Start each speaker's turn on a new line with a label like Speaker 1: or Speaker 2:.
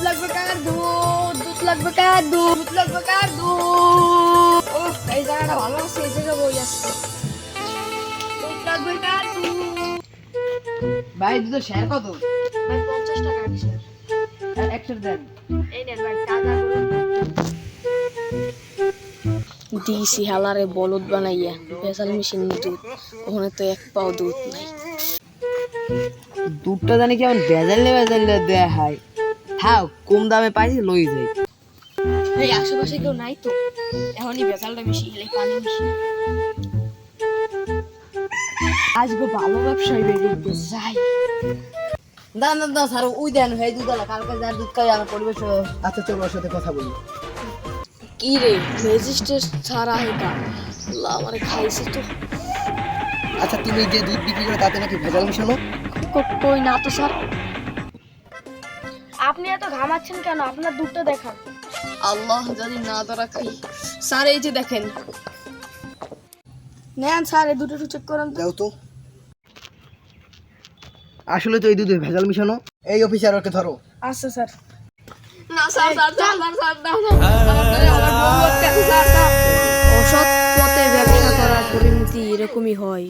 Speaker 1: লাগবে কার দুধ লাগবে কার দুধ লাগবে কার দুধ। ও এই জায়গাটা ভালো আছে, এই জায়গা বই আসছে। দুধ লাগবে কার দুধ।
Speaker 2: ভাই দুধের শেয়ার কত?
Speaker 1: ভাই 50 টাকা আছে।
Speaker 2: একশো দেন।
Speaker 1: এই নেন ভাই টাকা দিছি হালারে বলদ বানাইয়া ভেজাল মেশিন দুধ, ওখানে তো এক পাও দুধ নাই।
Speaker 2: দুধটা জানি কেমন ভেজাল দেয়া হয়। থাক, কম দামে পাইছি লই যাই।
Speaker 1: এই আশেপাশে কেউ নাই তো, এখনই ভেজালটা বেশি গেলে পানি বেশি। আজকে ভালো ব্যবসায়ী বেরিয়ে যাই।
Speaker 2: না স্যার, ওই দেন ভাই দুধওয়ালা, কালকে যার দুধ খাই আমার পরিবেশ। আচ্ছা চলো, ওর সাথে কথা বলি।
Speaker 1: কি রে রেজিস্ট্রেশন ছাড়া হেটা আমারে খাইছে তো।
Speaker 2: আচ্ছা, তুমি যে দুধ বিক্রি করো তাতে নাকি ভেজাল মিশানো?
Speaker 1: কই না তো স্যার। আপনি এত ঘামাচ্ছেন কেন? আপনার দুধটা দেখান। আল্লাহ জানি না ধরা খাই। স্যার এই যে দেখেন, নেন স্যার এই দুটো একটু চেক করেন তো।
Speaker 2: দাও তো। আসলে তো এই দুধে ভেজাল মিশানো। এই অফিসার, ওকে ধরো।
Speaker 1: আচ্ছা স্যার। না স্যার অসৎ পথে ব্যবসা করার পরিণতি এরকমই হয়।